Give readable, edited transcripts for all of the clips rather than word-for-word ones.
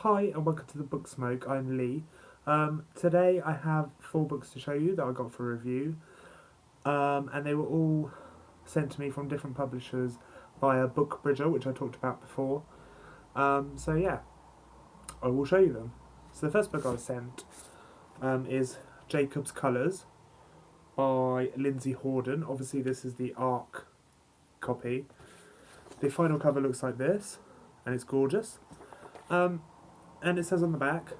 Hi and welcome to the Book Smoke. I'm Lee. Today I have 4 books to show you that I got for review, and they were all sent to me from different publishers via Book Bridger, which I talked about before. So yeah, I will show you them. So the first book I was sent is Jacob's Colours by Lindsay Horden. Obviously this is the ARC copy. The final cover looks like this, and it's gorgeous. And it says on the back,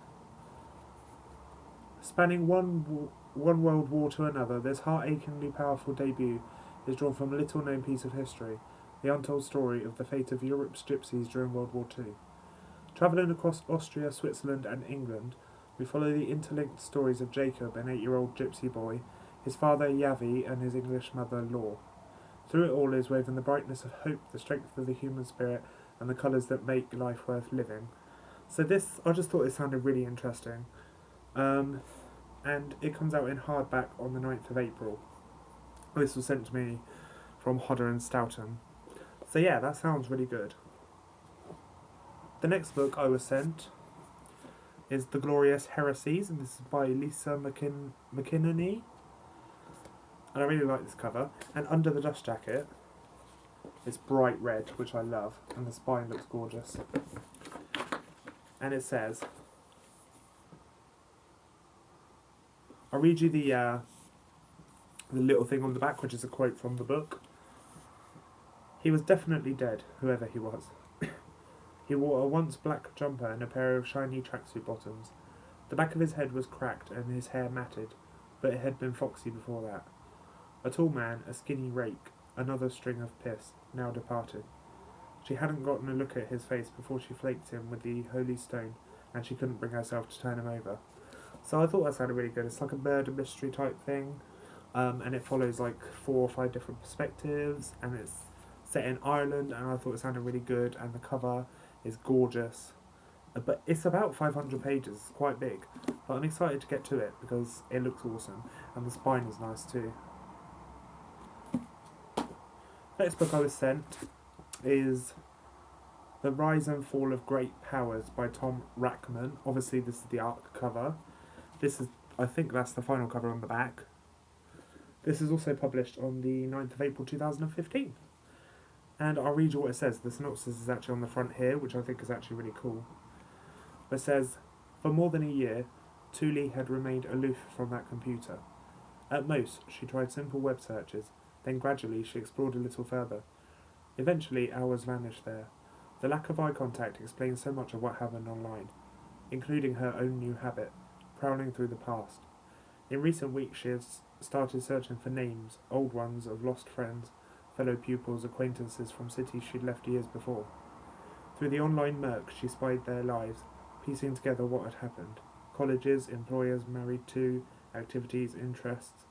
spanning one world war to another, this heart-achingly powerful debut is drawn from a little-known piece of history, the untold story of the fate of Europe's gypsies during World War II. Travelling across Austria, Switzerland and England, we follow the interlinked stories of Jacob, an 8-year-old gypsy boy, his father Yavi and his English mother Law. Through it all is woven the brightness of hope, the strength of the human spirit, and the colours that make life worth living. So this, I just thought it sounded really interesting. And it comes out in hardback on the 9th of April. This was sent to me from Hodder and Stoughton. So yeah, that sounds really good. The next book I was sent is The Glorious Heresies, and this is by Lisa McKinney. And I really like this cover. And under the dust jacket, it's bright red, which I love, and the spine looks gorgeous. And it says, I'll read you the little thing on the back, which is a quote from the book. He was definitely dead, whoever he was. He wore a once black jumper and a pair of shiny tracksuit bottoms. The back of his head was cracked and his hair matted, but it had been foxy before that. A tall man, a skinny rake, another string of piss, now departed. She hadn't gotten a look at his face before she flaked him with the holy stone, and she couldn't bring herself to turn him over. So I thought that sounded really good. It's like a murder mystery type thing, and it follows like 4 or 5 different perspectives, and it's set in Ireland, and I thought it sounded really good, and the cover is gorgeous. But it's about 500 pages, it's quite big, but I'm excited to get to it because it looks awesome, and the spine is nice too. Next book I was sent is The Rise and Fall of Great Powers by Tom Rackman. Obviously this is the ARC cover. This is, I think that's the final cover on the back. This is also published on the 9th of April 2015. And I'll read you what it says. The synopsis is actually on the front here, which I think is actually really cool. It says, for more than a year, Thule had remained aloof from that computer. At most, she tried simple web searches, then gradually she explored a little further. Eventually, hours vanished there. The lack of eye contact explains so much of what happened online, including her own new habit, prowling through the past. In recent weeks she has started searching for names, old ones of lost friends, fellow pupils, acquaintances from cities she'd left years before. Through the online murk she spied their lives, piecing together what had happened. Colleges, employers, married to, activities, interests.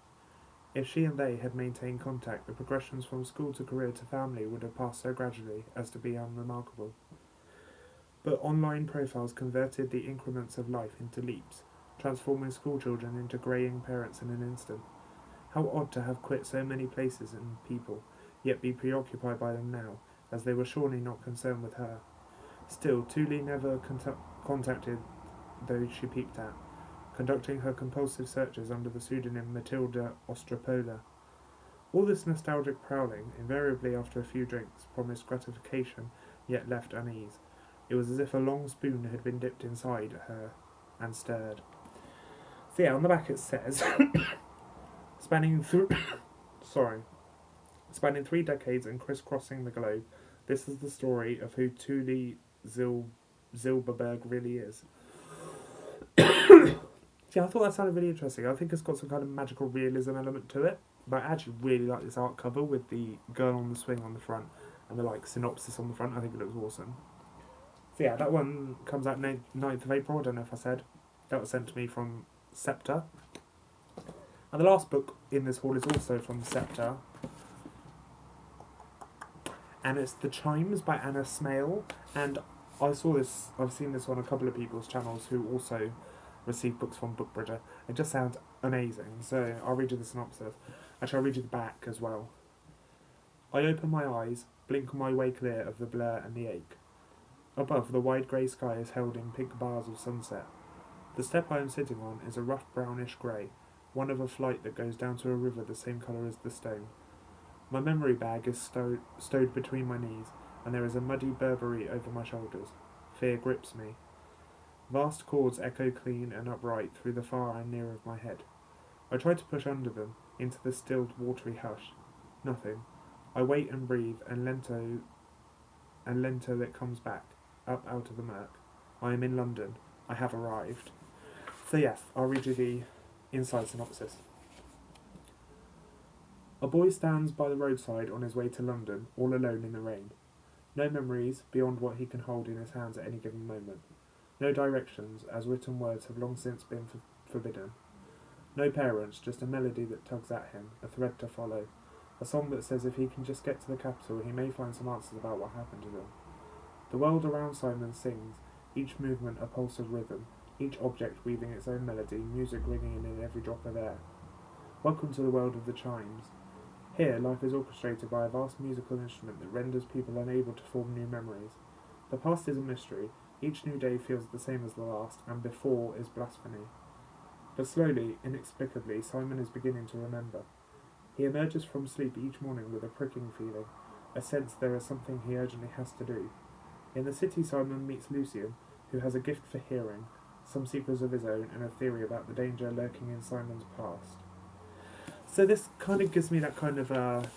If she and they had maintained contact, the progressions from school to career to family would have passed so gradually as to be unremarkable. But online profiles converted the increments of life into leaps, transforming schoolchildren into greying parents in an instant. How odd to have quit so many places and people, yet be preoccupied by them now, as they were surely not concerned with her. Still, Thule never contacted those she peeped at, conducting her compulsive searches under the pseudonym Matilda Ostropola. All this nostalgic prowling, invariably after a few drinks, promised gratification, yet left unease. It was as if a long spoon had been dipped inside her and stirred. So yeah, on the back it says, spanning 3 decades and crisscrossing the globe, this is the story of who Thule Zilberberg really is. Yeah, I thought that sounded really interesting. I think it's got some kind of magical realism element to it. But I actually really like this art cover with the girl on the swing on the front and the like synopsis on the front. I think it looks awesome. So yeah, that one comes out 9th of April. I don't know if I said. That was sent to me from Scepter. And the last book in this haul is also from Scepter. And it's The Chimes by Anna Smale. And I've seen this on a couple of people's channels who also receive books from Book Bridger. It just sounds amazing. So I'll read you the synopsis. Actually, I'll read you the back as well. I open my eyes, blink my way clear of the blur and the ache. Above, the wide grey sky is held in pink bars of sunset. The step I am sitting on is a rough brownish grey, one of a flight that goes down to a river the same colour as the stone. My memory bag is stowed between my knees, and there is a muddy Burberry over my shoulders. Fear grips me. Vast chords echo clean and upright through the far and near of my head. I try to push under them, into the stilled, watery hush. Nothing. I wait and breathe, and lento it comes back, up out of the murk. I am in London. I have arrived. So yes, I'll read you the inside synopsis. A boy stands by the roadside on his way to London, all alone in the rain. No memories beyond what he can hold in his hands at any given moment. No directions, as written words have long since been forbidden. No parents, just a melody that tugs at him, a thread to follow. A song that says if he can just get to the capital, he may find some answers about what happened to them. The world around Simon sings, each movement a pulse of rhythm, each object weaving its own melody, music ringing in every drop of air. Welcome to the world of the chimes. Here, life is orchestrated by a vast musical instrument that renders people unable to form new memories. The past is a mystery, each new day feels the same as the last, and before is blasphemy. But slowly, inexplicably, Simon is beginning to remember. He emerges from sleep each morning with a pricking feeling, a sense there is something he urgently has to do. In the city, Simon meets Lucian, who has a gift for hearing, some secrets of his own, and a theory about the danger lurking in Simon's past. So this kind of gives me that kind of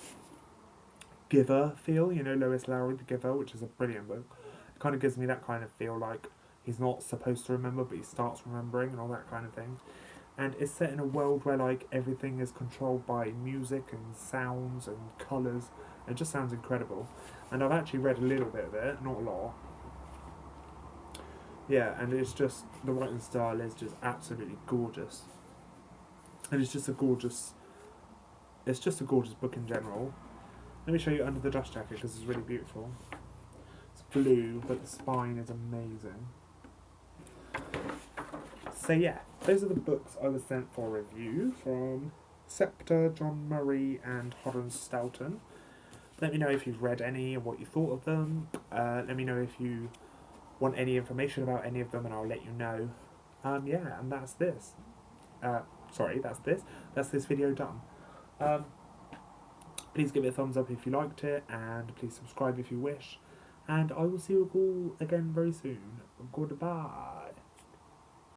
Giver feel, you know, Lois Lowry, The Giver, which is a brilliant book. It kind of gives me that kind of feel, like he's not supposed to remember, but he starts remembering and all that kind of thing. And it's set in a world where, like, everything is controlled by music and sounds and colours. It just sounds incredible. And I've actually read a little bit of it, not a lot. Yeah, and it's just, the writing style is just absolutely gorgeous. And it's just a gorgeous book in general. Let me show you Under the Dust Jacket, because it's really beautiful. It's blue, but the spine is amazing. So yeah, those are the books I was sent for review from Scepter, John Murray and Horace Stoughton. Let me know if you've read any and what you thought of them. Let me know if you want any information about any of them and I'll let you know. Yeah, and that's this. That's this video done. Please give it a thumbs up if you liked it, and please subscribe if you wish. And I will see you all again very soon. Goodbye.